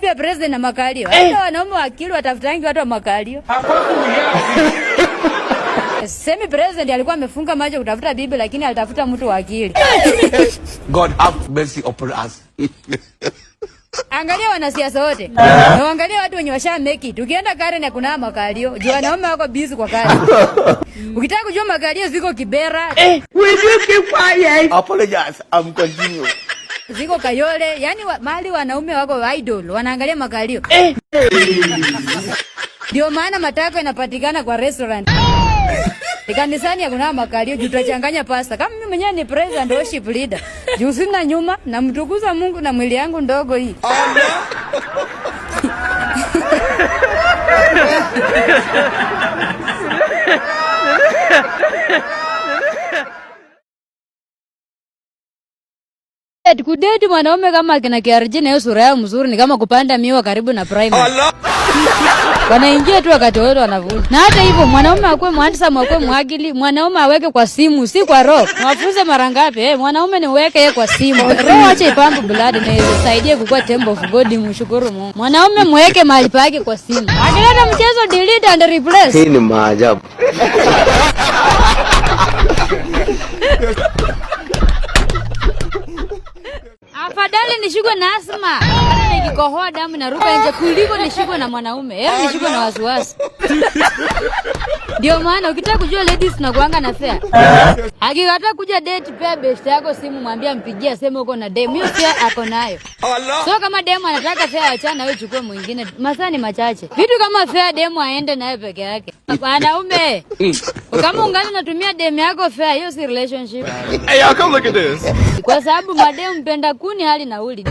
bibi ya president na makalio. Hata wanaume wa akili watafutangi watu wa makalio. Semi president alikuwa amefunga macho kutafuta bibi lakini alitafuta mtu wa akili. God have mercy upon us. Angalia wanasiasa wote. Na angalia watu wenye washa make it. Ukienda Karen na kuna makalio, jua wanaume wako busy kwa kazi. Ukitaka kujua makalio ziko Kibera. Will you keep quiet? Apologize. I'm continue. Ziko Kayole, yani mahali wanaume wako idol, wanaangalia makalio. Ndio maana matako yanapatikana kwa restaurant. Kanisani hakuna makalio, tutachanganya pasta. Kama mimi mwenyewe ni praise and worship leader. Juu sina nyuma na mtukuza Mungu na mwili yangu ndogo hii. Kudeti mwanaume kama kina KRG na hiyo sura yao mzuri ni kama kupanda miwa karibu na primary. Wanaingia tu wakati wote wanavuja. Na hata hivyo mwanaume akwe mwandsam akwe mwagili, mwanaume aweke kwa simu, si kwa roho. Wafuze mara ngapi? Mwanaume ni uweke yeye kwa simu. Roho acha ipambe blood na isaidie kukua temple of God, mshukuru Mungu. Mwanaume muweke mahali pake kwa simu. Akileta mchezo delete and replace. Hii ni maajabu. Afadhali nishikwe na asma. Hata nikikohoa damu naruka nje kuliko nishikwe na mwanaume. Nishikwe na wasiwasi. Ndio maana ukitaka kujua ladies na kuanga na fair. Akikataa kuja date pia best yako simu mwambie mpigie aseme uko na demu. Hiyo pia ako nayo. So kama demu anataka fair achana wewe chukue mwingine. Masaa ni machache. Vitu kama fair demu aende naye peke yake. Wanaume. Kama ungali unatumia demu yako fair hiyo si relationship. Hey, y'all come look at this. Kwa sababu mademu mpenda kuni hali na uli.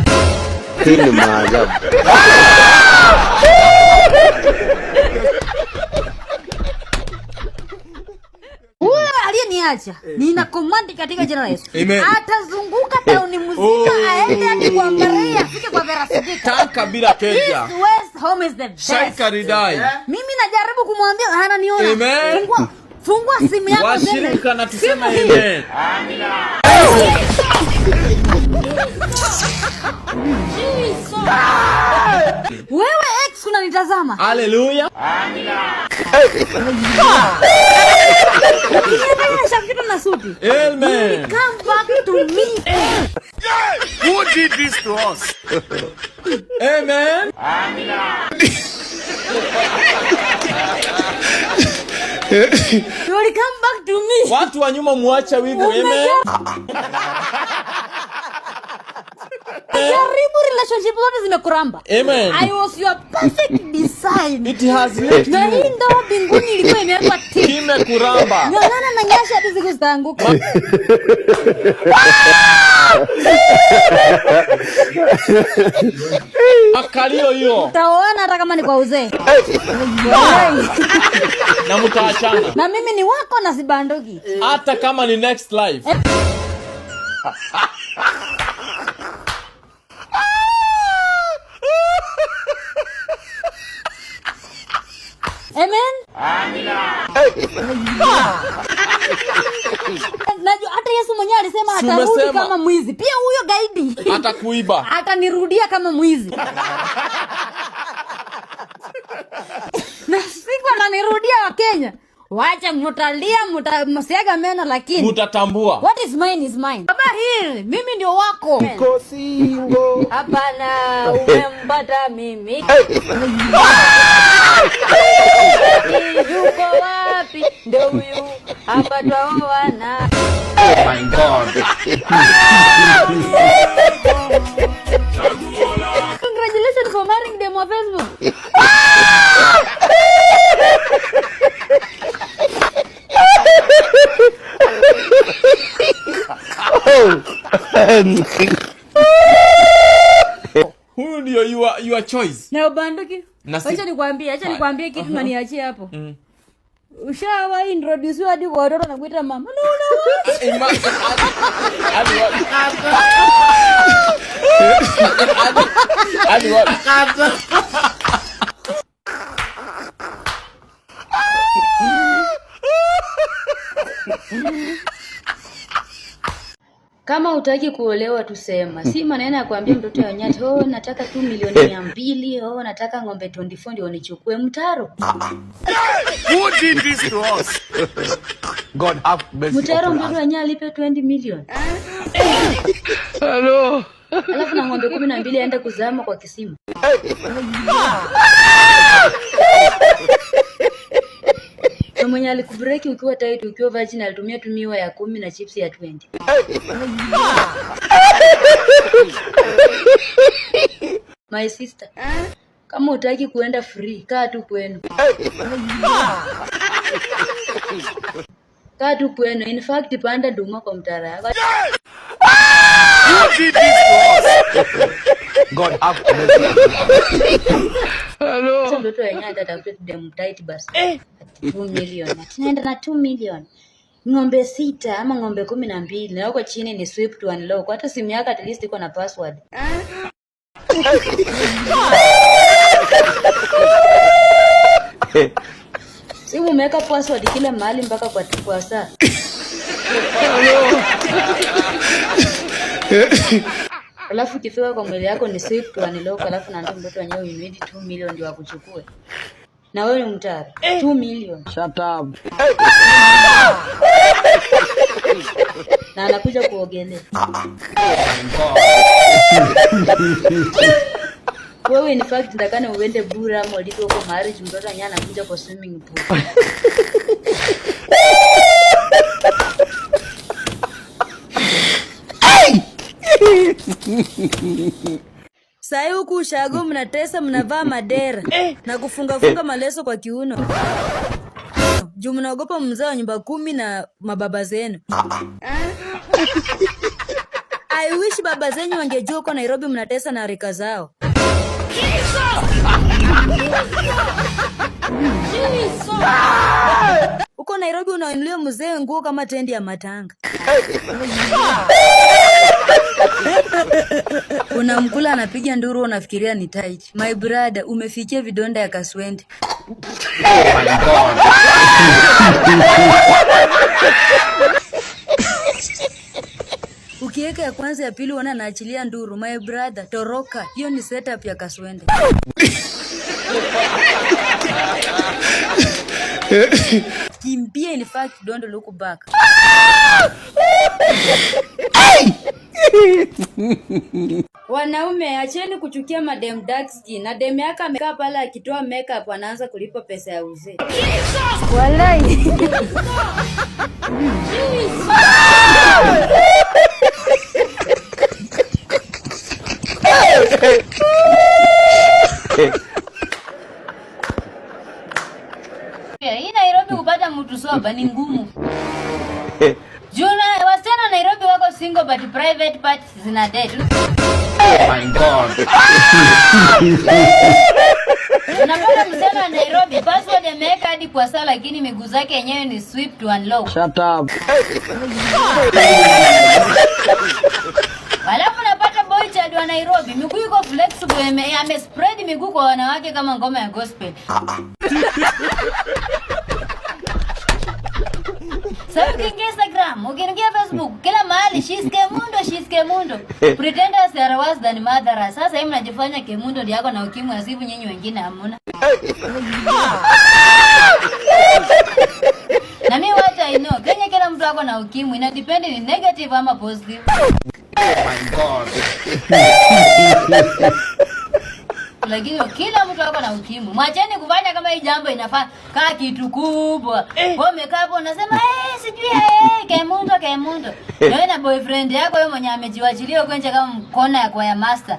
Hii ni maajabu. Huyo aliyeniacha nina command katika jina la Yesu. Atazunguka tauni mzima aende hadi kwa Maria afike kwa Vera Sidika. Tanka bila keja. West home is the best. Shaika ridai. Mimi najaribu kumwambia hana niona. Amen. Fungua simu yako washirika na tuseme amen. Amina. Wewe ex unanitazama. Hallelujah. Amina. Amen. Come back to me. Who did this to us? Amen. Amina. You will come back to me. Watu wa nyuma muacha wivu. Amen. Karibu relationship zote zimekuramba. Amen. I was your perfect design. It has left na hii ndo mbinguni ilikuwa imewekwa tiki. Kimekuramba. Ng'ang'ana na nyasha hadi siku zitaanguka. Akalio hiyo. Taoana hata kama ni kwa uzee. Na mtaachana. Na mimi ni wako na sibandoki. Hata kama ni next life. Amen. Amina. Najua hata Yesu mwenyewe alisema atarudi kama mwizi. Pia huyo gaidi atakuiba. Atanirudia kama mwizi. Na siku ananirudia wa Kenya. Wacha mutalia msiaga meno lakini mutatambua. What is mine is mine. Baba hili mimi ndio wako. Niko single. Hapana umempata mimi. Yuko wapi ndio huyu hapa twaoana. Oh my God. Congratulations for marrying them on Facebook. Huyu ndio your choice. Na ubanduki. Acha nikwambie kitu na niachie hapo. Ushawa introduce hadi kwa watoto na kuita mama. No. Hadi what? Kama hutaki kuolewa tusema. Si maneno ya kuambia mtoto wa nyati, "Oh, nataka 2 milioni 200, oh, nataka ng'ombe 24 ndio nichukue Mtaro." Who did this to us? God have mercy. Mtaro mtoto wa nyati alipe 20 milioni. Hello. Alafu na ng'ombe 12 aende kuzama kwa kisima. Mwenye alikubreak ukiwa tight, ukiwa virgin alitumia tumiwa ya 10 na chips ya 20. My sister, kama hutaki kuenda free, kaa tu kwenu. Kaa tu kwenu. In fact, panda duma kwa mtara yako. Who did this to us? God have mercy. Hello. Sasa mtoto wa nyanda atafuta dem tight basi. 2 milioni. Tunaenda na 2 milioni. Ng'ombe 6 ama ng'ombe 12 na huko chini ni sweep to unlock. Hata simu yako at least iko na password. Si umeweka password kila mahali mpaka kwa saa. Alafu kifika kwa mwili yako ni sweep to unlock, alafu naambia mtoto wenyewe you need 2 milioni ndio akuchukue. Na wewe ni Mtaro. 2 milioni. Shut up. Na anakuja kuogelea. Wewe in fact ndakana uende bura ama ulipo huko marriage, mtoto anyana anakuja kwa swimming pool. Sai huku ushago mnatesa, mnavaa madera na kufunga maleso kwa kiuno. Juu mnaogopa mzee wa nyumba 10 na mababa zenu. I wish baba zenyu wangejua uko Nairobi mnatesa na rika zao. Uko Nairobi unainulia mzee nguo kama tendi ya matanga. Unamkula anapiga nduru unafikiria ni tight. My brother, umefikia vidonda ya kaswende. Oh my God. Ukiweka ya kwanza ya pili unaona naachilia nduru. My brother, toroka. Hiyo ni setup ya kaswende. Kimbia, in fact don't look back. Wanaume acheni kuchukia madem dark skin. Na dem yake amekaa pale akitoa makeup anaanza kulipa pesa ya uzee. Walai. Hii Nairobi kupata mtu soba ni ngumu. Juna wasichana Nairobi wako single but private parties zina date. Oh my God. Unapata msichana Nairobi password ameweka hadi kwa saa lakini miguu zake yenyewe ni sweep to unlock. Shut up. Alafu napata boy child wa Nairobi miguu iko flexible, ame spread miguu kwa wanawake kama ngoma ya gospel. Sasa ukiingia Instagram, ukiingia Facebook, kila mahali she's Kemundo. Pretenders are worse than motherers. Sasa hivi mnajifanya Kemundo ndio yako na ukimwi asifu nyinyi wengine hamna. Na mimi what I know, Kenya kila mtu wako na ukimwi, ina depend ni negative ama positive. Oh my God. Lakini kila mtu wako na ukimwi. Mwacheni kufanya kama hii jambo inafaa kaa kitu kubwa. Wewe umekaa hapo unasema sijui Kemundo. Wewe na boyfriend yako wewe mwenye amejiwachilia huko nje kama mkona ya kwa ya master.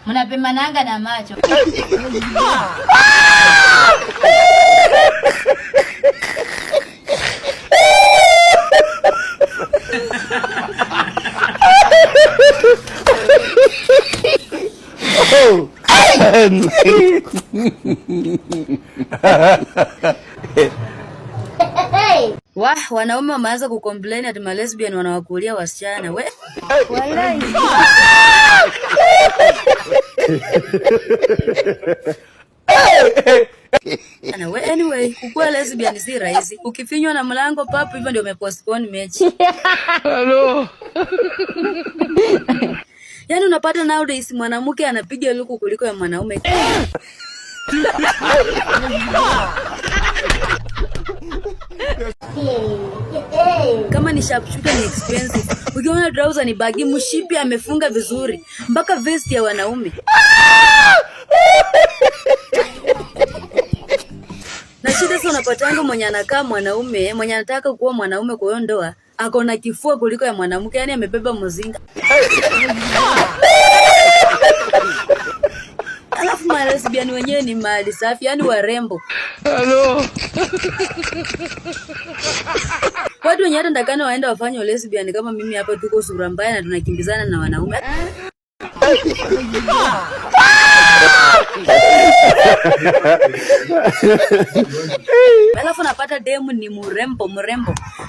Mnapemananga na macho. Oh. Wah, wanaume wameanza kucomplain ati lesbian wanawakulia wasichana. We. Walai. Anyway, kukua lesbian si rahisi. Ukifinywa na mlango papo hivyo ndio umepostpone mechi. Hello. Yaani unapata nowadays mwanamke anapiga luku kuliko ya mwanaume. Kama ni sharpshooter ni expensive. Ukiona trouser ni bagi, mshipi amefunga vizuri mpaka vest ya wanaume. Na shida sio unapatanga mwenye anakaa mwanaume, mwenye anataka kuwa mwanaume kwa hiyo ndoa, ako na kifua kuliko ya mwanamke, yani amebeba mzinga. Alafu lesbian wenyewe ni mali safi, yani warembo. Hello. Watu wenye hata ndakana waenda wafanye lesbian kama mimi hapa tuko sura mbaya na tunakimbizana na wanaume. Alafu napata demu ni mrembo.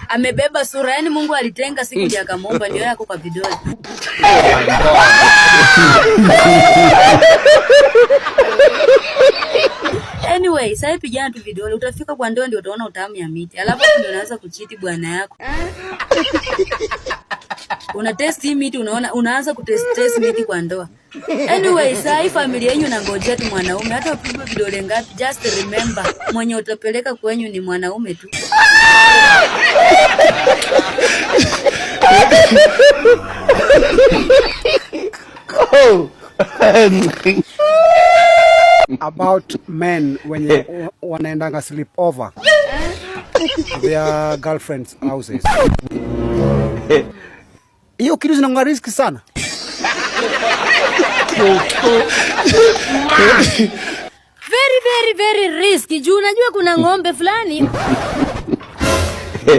Amebeba sura, yani Mungu alitenga siku ya akamwomba ndio yako kwa vidole. Anyway, sasa pigana tu vidole, utafika kwa ndoa ndio utaona utamu ya miti. Alafu ndio unaanza kuchiti bwana yako. Una test miti, unaanza kutest miti kwa ndoa. Anyway, sasa familia yenu inangojea tu mwanaume, hata upigwe vidole ngapi, just remember mwenye utapeleka kwenyu ni mwanaume tu. About men when wanaendanga sleep over their girlfriends houses. Hiyo kitu zinakuwa riski sana. Very risky. Juu unajua kuna ng'ombe fulani.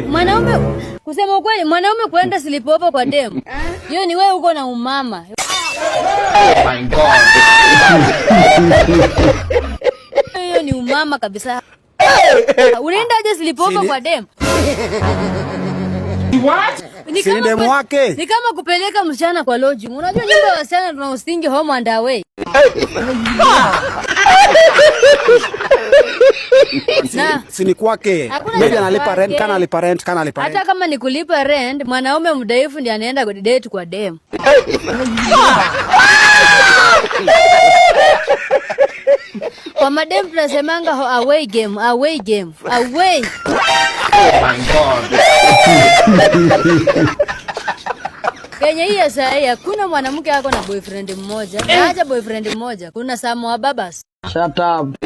Mwanaume kusema ukweli, mwanaume kwenda sleep over kwa demu. Hiyo ni wewe uko na umama. Oh my God. Hiyo ni umama kabisa. Unaenda aje sleep over kwa demu? What? Ni kama kupeleka msichana kwa lodging. Unajua nyumba ya wasichana tunaustingi home and away. Sini kwake. Maybe analipa rent, kana alipa rent. Hata kama ni kulipa rent, mwanaume mdhaifu ndiye anaenda date kwa dem. Kwa madem tunasemanga away game. Oh my God. Kenya hii sasa hakuna mwanamke yako na boyfriend mmoja. Acha boyfriend mmoja. Kuna Samu wa babas. Shut up.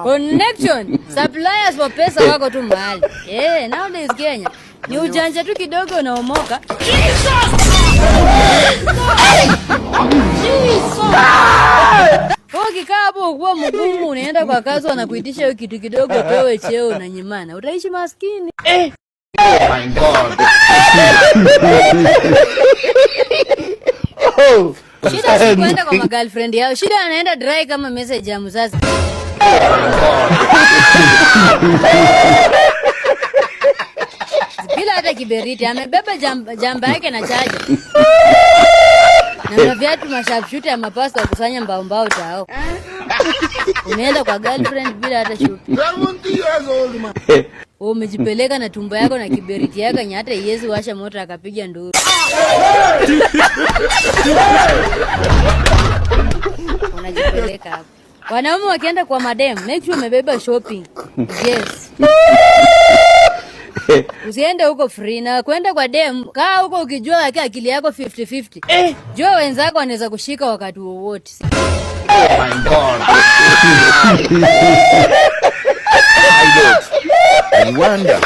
Connection. Suppliers wa pesa wako tu mahali. Nowadays Kenya ni ujanja tu kidogo unaomoka. Ukikaa hapo ukuwa mgumu, unaenda kwa kazi wanakuitisha hiyo kitu kidogo pewe cheo na nyimana. Utaishi maskini. Oh my God. Shida si kuenda kwa girlfriend yao. Shida anaenda dry kama message ya mzazi. Bila hata kiberiti, amebeba jamba yake na chaja. Na viatu masharpshooter ya mapasta kusanya mbao tao. Umeenda kwa girlfriend bila hata shoot. Umejipeleka na tumbo yako na kiberiti yako nya hata Yesu washa moto akapiga nduru. Unajipeleka hapo. Wanaume wakienda kwa madem, make sure umebeba shopping. Yes. Usiende huko free na kwenda kwa dem, kaa huko ukijua akili yako 50-50. Jua wenzako wanaweza kushika wakati wowote. Oh my God. I wonder.